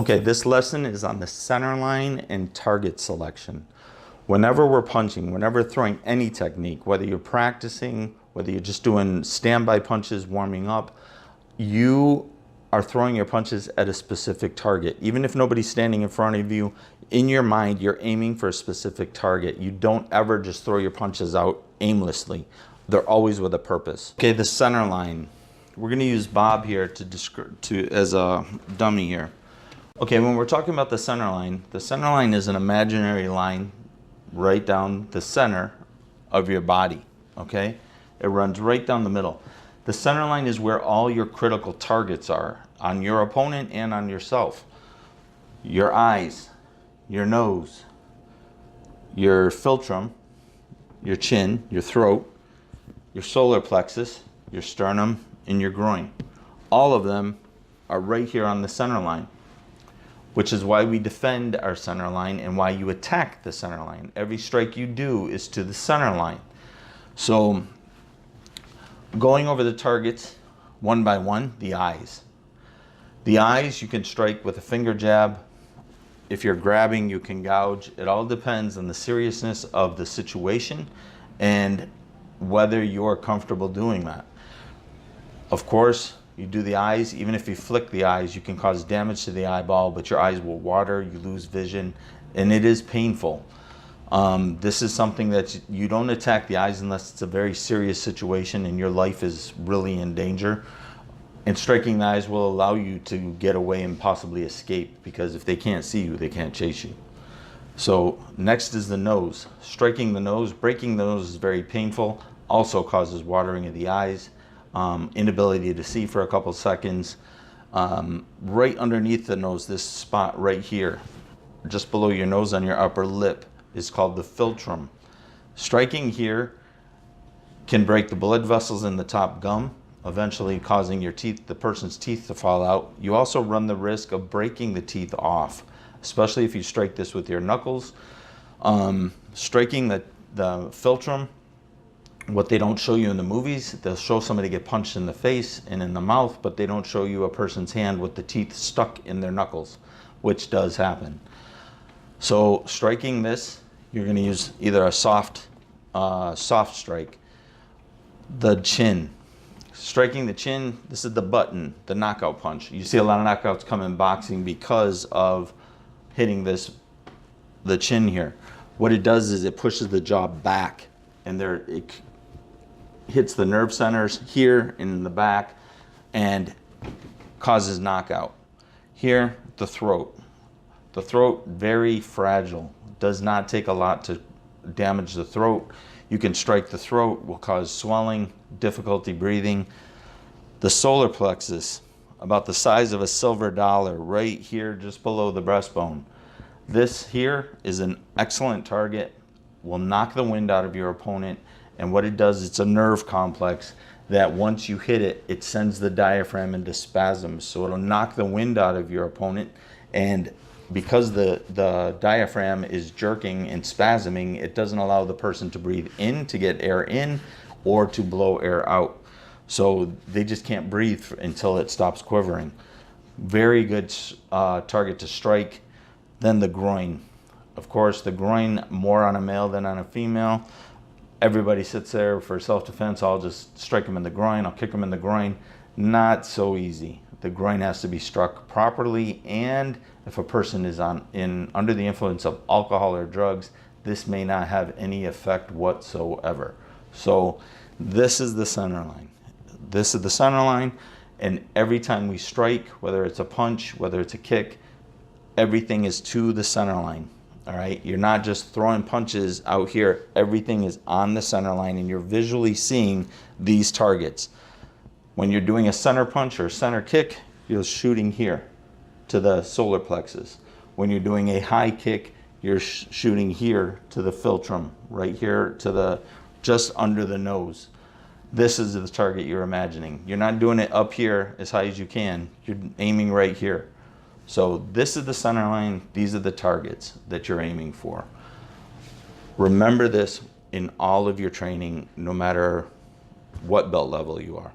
Okay, this lesson is on the center line and target selection. Whenever we're punching, whenever throwing any technique, whether you're practicing, whether you're just doing standby punches, warming up, you are throwing your punches at a specific target. Even if nobody's standing in front of you, in your mind, you're aiming for a specific target. You don't ever just throw your punches out aimlessly. They're always with a purpose. Okay, the center line. We're gonna use Bob here as a dummy here. Okay, when we're talking about the center line is an imaginary line right down the center of your body, okay? It runs right down the middle. The center line is where all your critical targets are on your opponent and on yourself. Your eyes, your nose, your philtrum, your chin, your throat, your solar plexus, your sternum, and your groin. All of them are right here on the center line, which is why we defend our center line and why you attack the center line. Every strike you do is to the center line. So going over the targets one by one, the eyes. The eyes you can strike with a finger jab. If you're grabbing, you can gouge. It all depends on the seriousness of the situation and whether you're comfortable doing that. Of course, you do the eyes, even if you flick the eyes, you can cause damage to the eyeball, but your eyes will water, you lose vision, and it is painful. This is something that you don't attack the eyes unless it's a very serious situation and your life is really in danger. And striking the eyes will allow you to get away and possibly escape, because if they can't see you, they can't chase you. So next is the nose. Striking the nose, breaking the nose is very painful, also causes watering of the eyes. Inability to see for a couple seconds. Right underneath the nose, this spot right here, just below your nose on your upper lip, is called the philtrum. Striking here can break the blood vessels in the top gum, eventually causing the person's teeth to fall out. You also run the risk of breaking the teeth off, especially if you strike this with your knuckles. Striking the philtrum, what they don't show you in the movies, they'll show somebody get punched in the face and in the mouth, but they don't show you a person's hand with the teeth stuck in their knuckles, which does happen. So striking this, you're going to use either a soft strike. The chin. Striking the chin, this is the button, the knockout punch. You see a lot of knockouts come in boxing because of hitting the chin here. What it does is it pushes the jaw back, and it hits the nerve centers here in the back and causes knockout. Here, the throat. The throat, very fragile. Does not take a lot to damage the throat. You can strike the throat, will cause swelling, difficulty breathing. The solar plexus, about the size of a silver dollar, right here just below the breastbone. This here is an excellent target, will knock the wind out of your opponent, and what it does, it's a nerve complex that once you hit it, it sends the diaphragm into spasms. So it'll knock the wind out of your opponent, and because the diaphragm is jerking and spasming, it doesn't allow the person to breathe in to get air in or to blow air out. So they just can't breathe until it stops quivering. Very good target to strike. Then the groin. Of course, the groin, more on a male than on a female. Everybody sits there for self-defense. I'll just strike them in the groin. I'll kick them in the groin. Not so easy. The groin has to be struck properly, and if a person is under the influence of alcohol or drugs, this may not have any effect whatsoever. So this is the center line. This is the center line, and every time we strike, whether it's a punch, whether it's a kick, everything is to the center line. All right, you're not just throwing punches out here. Everything is on the center line, and you're visually seeing these targets. When you're doing a center punch or center kick, you're shooting here to the solar plexus. When you're doing a high kick, you're shooting here to the philtrum, right here to just under the nose. This is the target you're imagining. You're not doing it up here as high as you can. You're aiming right here. So this is the center line. These are the targets that you're aiming for. Remember this in all of your training, no matter what belt level you are.